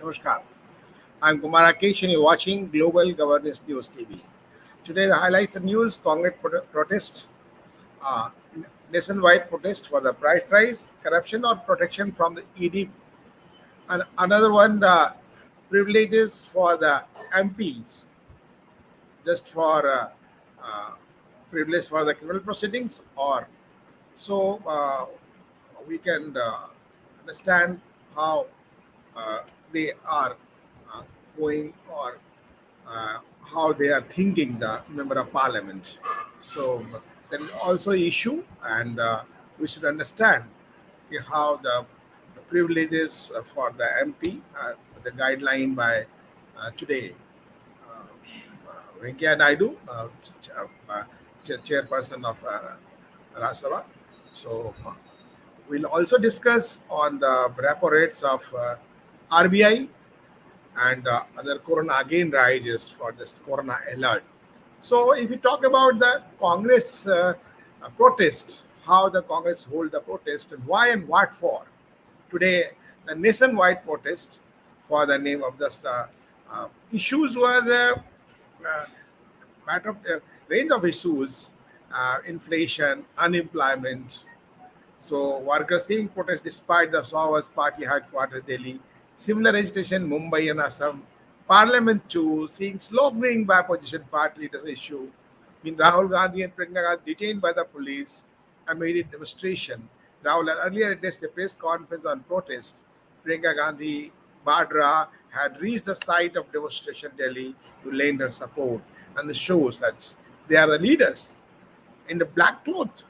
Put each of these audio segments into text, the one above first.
Namaskar. I'm Kumar Rakesh and you're watching Global Governance News TV. Today, the highlights of news Congress protest, uh, nationwide protest for the price rise, corruption or protection from the ED, and another one, the privileges for the MPs, just for uh, privilege for the criminal proceedings, or so we can understand how uh, they are uh, going or how they are thinking, the member of parliament. So there is also issue, and we should understand how the privileges for the MP, the guideline by today. Venkaya Naidu, chairperson of Rajya Sabha. So we'll also discuss on the repo rates of RBI and other corona again rises for this corona alert. So if we talk about the Congress protest, how the Congress hold the protest and why and what for. Today, the nationwide protest for the name of this issues was uh, matter of range of issues, inflation, unemployment. So workers seeing protest despite the Sawas party headquarters Delhi. Similar agitation Mumbai and Assam. Parliament too seeing slow growing by opposition party leaders issue. In Rahul Gandhi and Priyanka Gandhi detained by the police amid demonstration. Rahul had earlier addressed a press conference on protest. Priyanka Gandhi Badra had reached the site of demonstration Delhi to lend her support, and the shows that they are the leaders in the black cloth.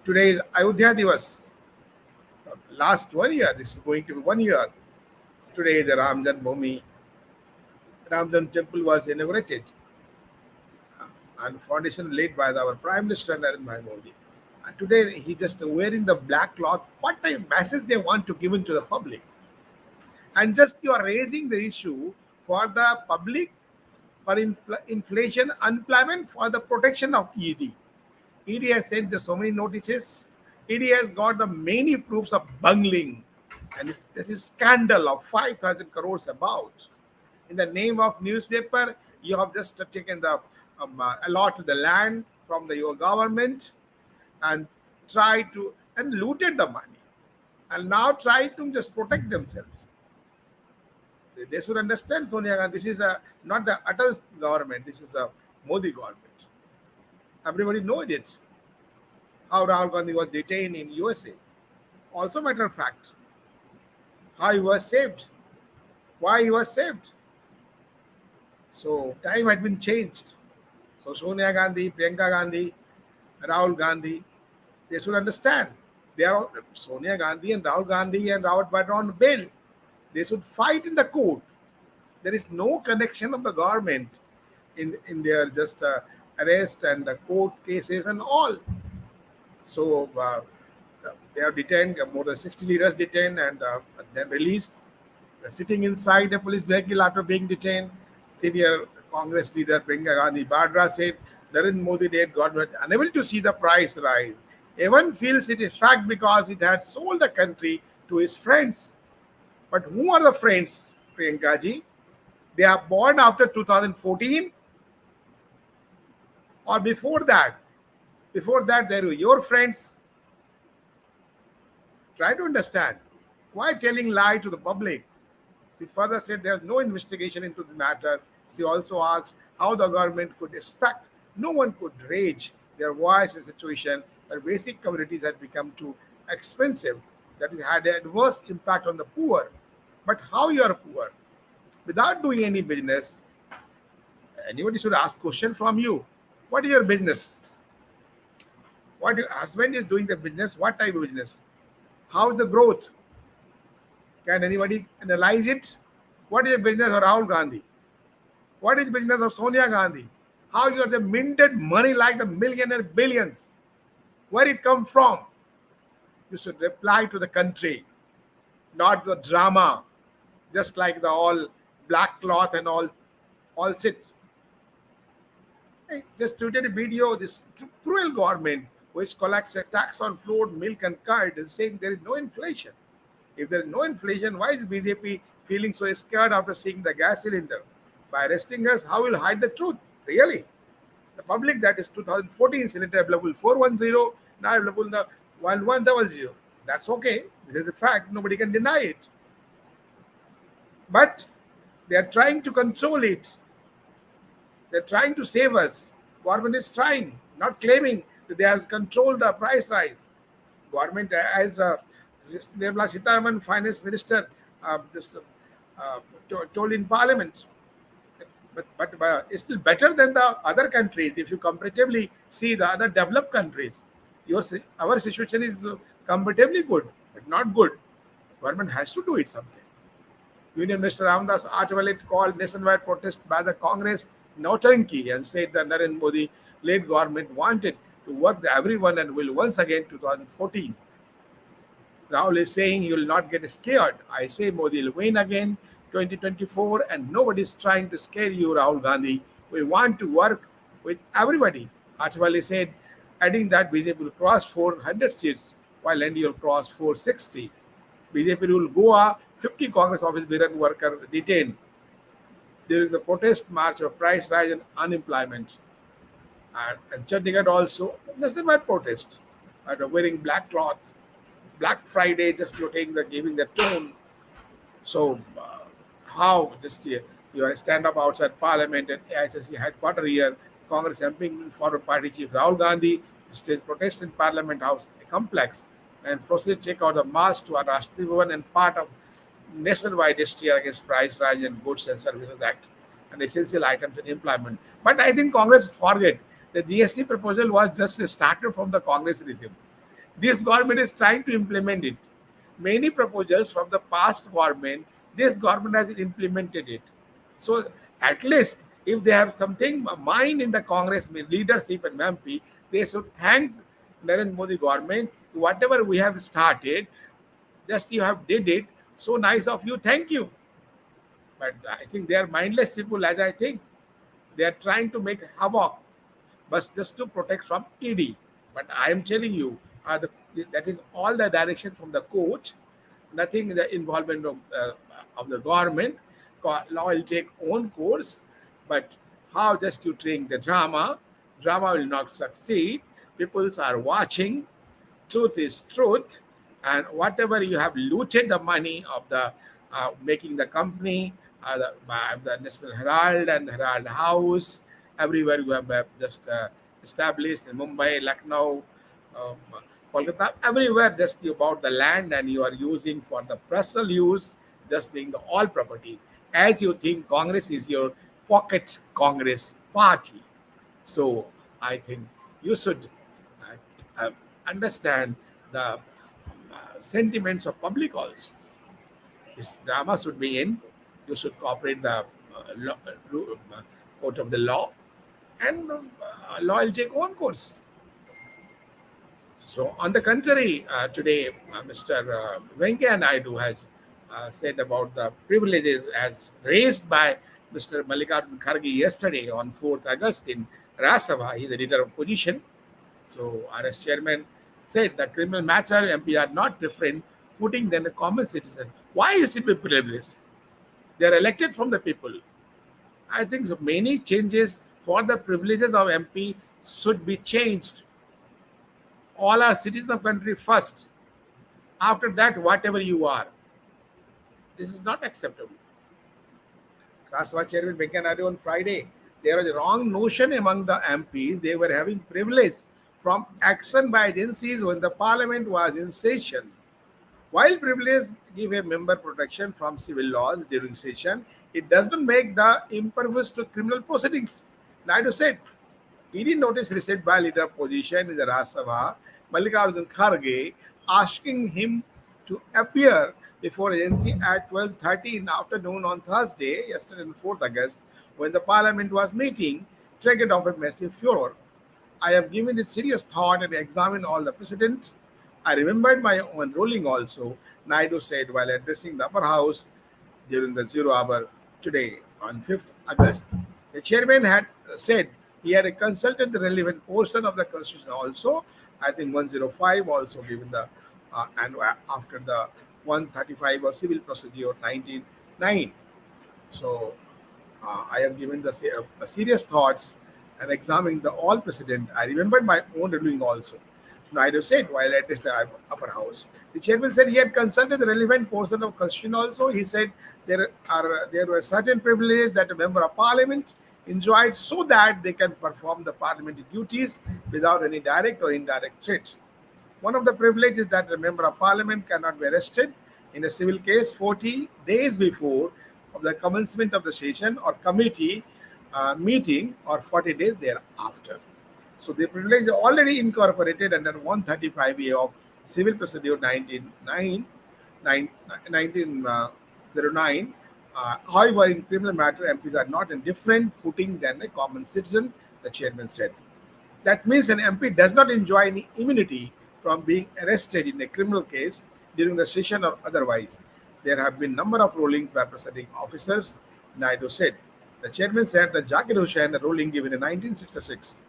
Today is Ayodhya Divas. Last 1 year, this is going to be 1 year. Today, the Ramjan temple was inaugurated, and foundation laid by our Prime Minister Narendra Modi. And today, he just wearing the black cloth. What type of message they want to give into the public? And just you are raising the issue for the public, for inflation, unemployment, for the protection of ED. ED has sent the so many notices. ED has got the many proofs of bungling, and this is scandal of 5,000 crores about. In the name of newspaper, you have just taken the allot the land from the your government and try to and looted the money, and now try to just protect themselves. They should understand, Sonia Gandhi. This is a not the Atal government. This is a Modi government. Everybody knows it. How Rahul Gandhi was detained in USA. Also, matter of fact, how he was saved, why he was saved. So time has been changed. So Sonia Gandhi, Priyanka Gandhi, Rahul Gandhi, they should understand. They are Sonia Gandhi and Rahul Gandhi and Robert Badra on bail. They should fight in the court. There is no connection of the government in their just arrest and the court cases and all. So they are detained, more than 60 leaders detained and then released. They're sitting inside a police vehicle after being detained. Senior Congress leader Priyanka Gandhi Badra said Narendra Modi led government unable to see the price rise. Even feels it is fact because it had sold the country to his friends. But who are the friends, Priyanka ji? They are born after 2014 or before that. Before that, they were your friends. Try to understand. Why telling lie to the public? She further said there is no investigation into the matter. She also asked how the government could expect no one could raise their voice in a situation where basic commodities had become too expensive, that it had an adverse impact on the poor. But how you are poor? Without doing any business, anybody should ask question from you. What is your business? What your husband is doing the business? What type of business? How is the growth? Can anybody analyze it? What is the business of Rahul Gandhi? What is the business of Sonia Gandhi? How you are the minted money like the millionaire billions? Where it come from? You should reply to the country, not the drama, just like the all black cloth and all sit. I just tweeted a video, this cruel government which collects a tax on flour, milk and curd is saying there is no inflation. If there is no inflation, why is BJP feeling so scared after seeing the gas cylinder? By arresting us, how will hide the truth? Really? The public, that is 2014 cylinder available 410, now available in the 1100. That's okay. This is a fact. Nobody can deny it. But they are trying to control it. They're trying to save us. Government is trying, not claiming that they have controlled the price rise. Government, as Nirmala Sitharaman, Finance Minister, just told in Parliament, but it's still better than the other countries. If you comparatively see the other developed countries, our situation is comparatively good, but not good. Government has to do it something. Union Minister Ramdas Archibald called nationwide protest by the Congress Nautanki and said that Narendra Modi led government wanted to work the everyone and will once again 2014. Rahul is saying he will not get scared. I say Modi will win again 2024 and nobody is trying to scare you, Rahul Gandhi. We want to work with everybody. Archibald said, adding that BJP will cross 400 seats while NDA will cross 460. BJP will Goa 50 Congress office bearer worker detained during the protest march of price rise and unemployment. And Chandigarh also, nationwide protest, wearing black cloth, Black Friday, just giving the tone. So, how just you stand up outside Parliament and AICC headquarters here, Congress MP former party chief Rahul Gandhi stage protest in Parliament House complex and proceed to take out the mask to our Rashtrapati Bhavan and part of nationwide STR against price rise and goods and services act and essential items in employment. But I think Congress forget the GST proposal was just a starter from the Congress regime. This government is trying to implement it. Many proposals from the past government, this government has implemented it. So at least if they have something mind in the Congress leadership and MP, they should thank Narendra Modi government. Whatever we have started, just you have did it. So nice of you. Thank you. But I think they are mindless people, as I think. They are trying to make havoc, but just to protect from ED. But I am telling you, that is all the direction from the court. Nothing the involvement of the government. Law will take own course. But how just you drink the drama will not succeed. People are watching. Truth is truth. And whatever you have looted the money of the making the company, the National Herald and Herald House, everywhere you have just established in Mumbai, Lucknow, Kolkata, everywhere just about the land and you are using for the personal use, just being the all property. As you think Congress is your pocket Congress party. So I think you should understand the sentiments of public also. This drama should be in. You should cooperate the court of the law, and law will take one course. So, on the contrary, today Mr. Venkaiah Naidu has said about the privileges as raised by Mr. Mallikarjun Kharge yesterday on 4th August in Rajya Sabha. He is the leader of opposition. So, RS chairman said that criminal matter MP are not different footing than a common citizen. Why is it be privileged? They are elected from the people. I think so many changes for the privileges of MP should be changed. All are citizens of country first. After that, whatever you are. This is not acceptable. Rajya Sabha Chairman Venkaiah Naidu on Friday, there was a wrong notion among the MPs. They were having privilege from action by agencies when the parliament was in session. While privilege give a member protection from civil laws during session, it does not make the impervious to criminal proceedings. Naidu said, ED notice received by leader of opposition in the Rajya Sabha, Mallikarjun Kharge, asking him to appear before agency at 12:30 in the afternoon on Thursday, yesterday on 4th August, when the parliament was meeting, triggered off a massive furor. I have given it serious thought and examined all the precedent. I remembered my own ruling also, Naidu said while addressing the upper house during the 0 hour today on 5th August. The chairman had said he had consulted the relevant portion of the constitution also. I think 105 also given the and after the 135 of Civil Procedure 1909. So I have given the serious thoughts and examining the all precedent. I remembered my own ruling also. Naidu said while addressed the upper house. The chairman said he had consulted the relevant portion of constitution also. He said there were certain privileges that a member of parliament enjoyed so that they can perform the parliamentary duties without any direct or indirect threat. One of the privileges that a member of parliament cannot be arrested in a civil case 40 days before of the commencement of the session or committee meeting or 40 days thereafter. So the privilege is already incorporated under 135A of Civil Procedure 1909. However, in criminal matter, MPs are not in different footing than a common citizen, the chairman said. That means an MP does not enjoy any immunity from being arrested in a criminal case during the session or otherwise. There have been number of rulings by presiding officers, Naidu said. The chairman said that Zakir Hussain, a ruling given in 1966,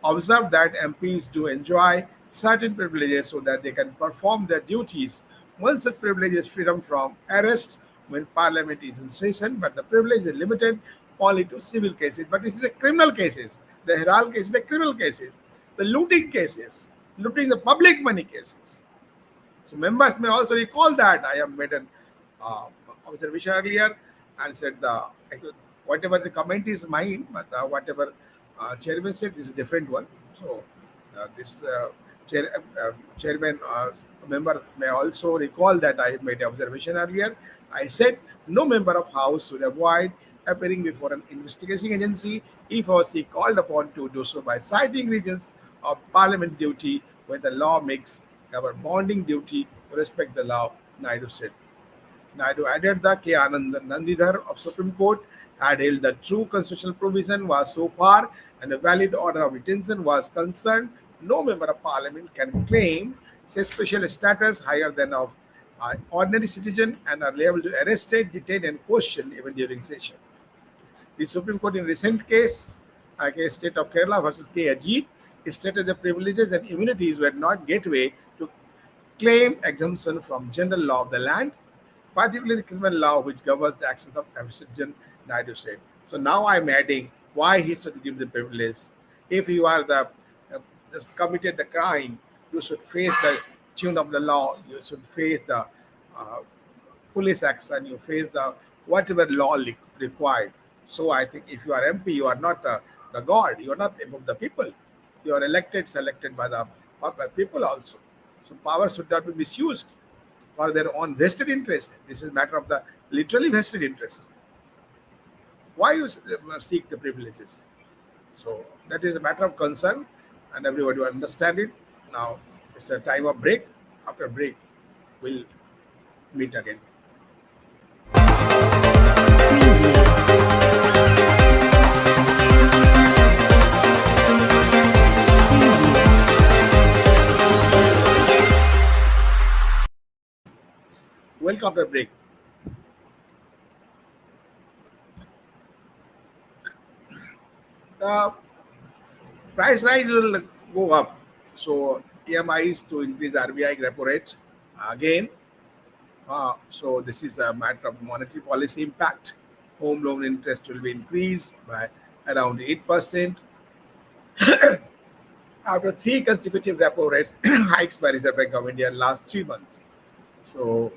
observed that MPs do enjoy certain privileges so that they can perform their duties. One such privilege is freedom from arrest when Parliament is in session, but the privilege is limited only to civil cases. But this is a criminal cases. The Heral cases, the criminal cases, the looting cases, looting the public money cases. So members may also recall that I have made an uh, observation earlier and said whatever the comment is mine, but whatever chairman said this is a different one. So this chairman member may also recall that I made an observation earlier. I said no member of House should avoid appearing before an investigating agency if or she called upon to do so by citing reasons of parliament duty when the law makes our bonding duty to respect the law, Naidu said. Naidu added that K. Anand Nandidhar of Supreme Court had held that true constitutional provision was so far and a valid order of detention was concerned, no member of parliament can claim say special status higher than of ordinary citizen and are liable to arrested, detained, and questioned even during session. The Supreme Court in recent case State of Kerala versus K. Ajit, stated the privileges and immunities were not gateway to claim exemption from general law of the land, particularly the criminal law which governs the actions of every citizen, Naidu said. So now I'm adding why he should give the privilege. If you are just committed the crime, you should face the tune of the law, you should face the uh, police action, you face the whatever law required. So I think if you are MP, you are not the God, you are not above the people. You are elected, selected by people also. So power should not be misused for their own vested interest. This is a matter of the literally vested interest. Why you seek the privileges? So that is a matter of concern, and everybody will understand it. Now it's a time of break. After break, we'll meet again. Welcome after break. The price rise will go up. So EMIs to increase RBI repo rate again. So this is a matter of monetary policy impact. Home loan interest will be increased by around 8% after three consecutive repo rates hikes by Reserve Bank of India in last 3 months. So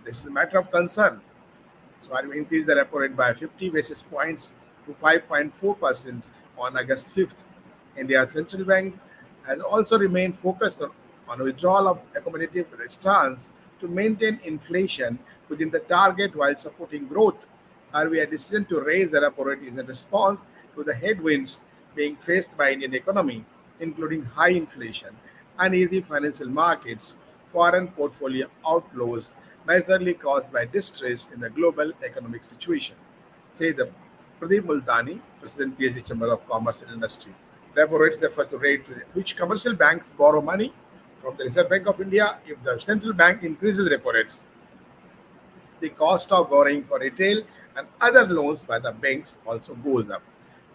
this is a matter of concern. So I will increase the repo rate by 50 basis points to 5.4% on August 5th. India's central bank has also remained focused on withdrawal of accommodative stance to maintain inflation within the target while supporting growth. RBI decision to raise the repo rate is a response to the headwinds being faced by Indian economy, including high inflation, uneasy financial markets, foreign portfolio outflows, majorly caused by distress in the global economic situation, say the Pradeep Multani, President PhD Chamber of Commerce and Industry. Repo rates refer to rate which commercial banks borrow money from the Reserve Bank of India. If the central bank increases repo rates, the cost of borrowing for retail and other loans by the banks also goes up.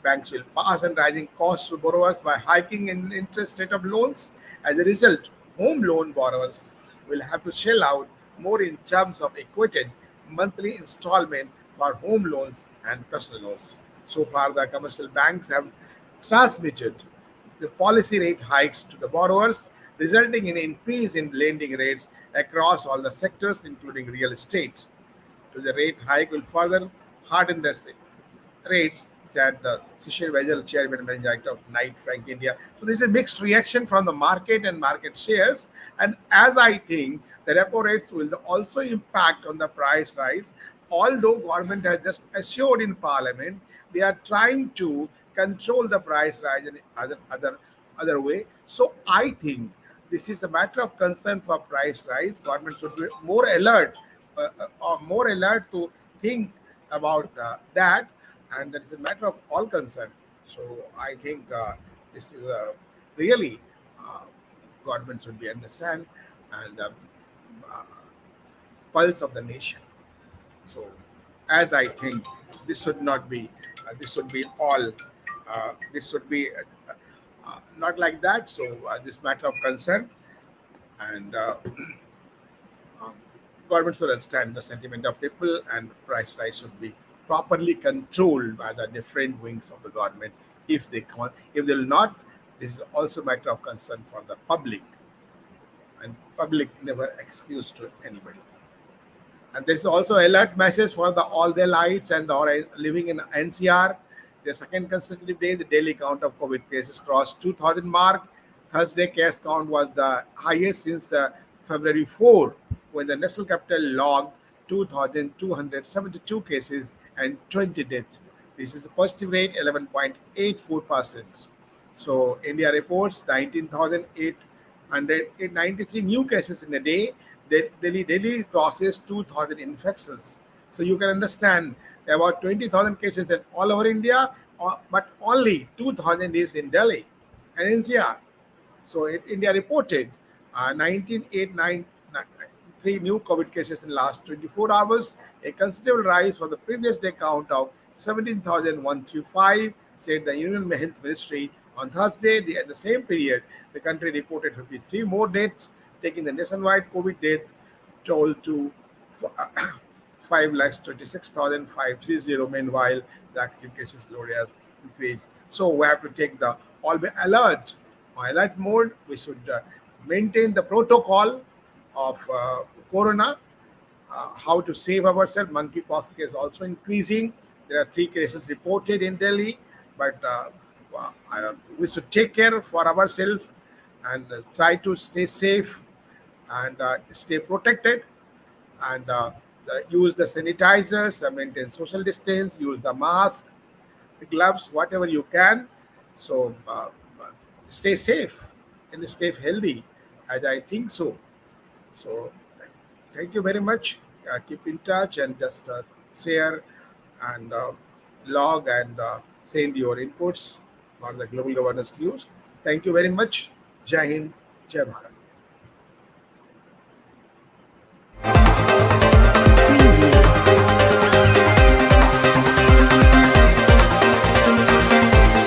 Banks will pass on rising costs to borrowers by hiking in interest rate of loans. As a result, home loan borrowers will have to shell out more in terms of equated monthly installment for home loans and personal loans. So far, the commercial banks have transmitted the policy rate hikes to the borrowers, resulting in an increase in lending rates across all the sectors, including real estate. To the rate hike will further harden the rates, said the Social Vessel Chairman and Managing Director of Knight Frank India. So there's a mixed reaction from the market and market shares. And as I think the repo rates will also impact on the price rise, although government has just assured in parliament they are trying to control the price rise in other way. So I think this is a matter of concern for price rise. Government should be more alert to think about that, and that is a matter of all concern. So I think this is a really uh, government should be understand and uh, pulse of the nation. So as I think this should not be this should be all this should be not like that. So this matter of concern, and um, government should understand the sentiment of people, and price rise should be properly controlled by the different wings of the government. If they can't, if they will not, this is also a matter of concern for the public, and public never excuse to anybody. And there's also alert message for the all the lights and the or living in NCR. The second consecutive day, the daily count of COVID cases crossed 2,000 mark. Thursday case count was the highest since February 4, when the national capital logged 2,272 cases and 20 deaths. This is a positive rate 11.84%. So India reports 19,893 new cases in a day. Delhi crosses 2,000 infections. So you can understand about 20,000 cases in all over India, but only 2,000 is in Delhi and NCR. So India reported 19,893 new COVID cases in the last 24 hours, a considerable rise from the previous day count of 17,135, said the Union Health Ministry. On Thursday, at the same period, the country reported 53 more deaths, taking the nationwide COVID death toll to 5,26,530. Meanwhile, the active cases load has increased. So we have to take the all be alert mode. We should maintain the protocol of corona, how to save ourselves. Monkeypox is also increasing. There are 3 cases reported in Delhi, but we should take care for ourselves and try to stay safe and stay protected, and use the sanitizers, maintain social distance, use the mask, the gloves, whatever you can. So stay safe and stay healthy, as I think so. So thank you very much. Keep in touch and just share and log and send your inputs for the global governance news. Thank you very much. Jai Hind, Jai Bharat.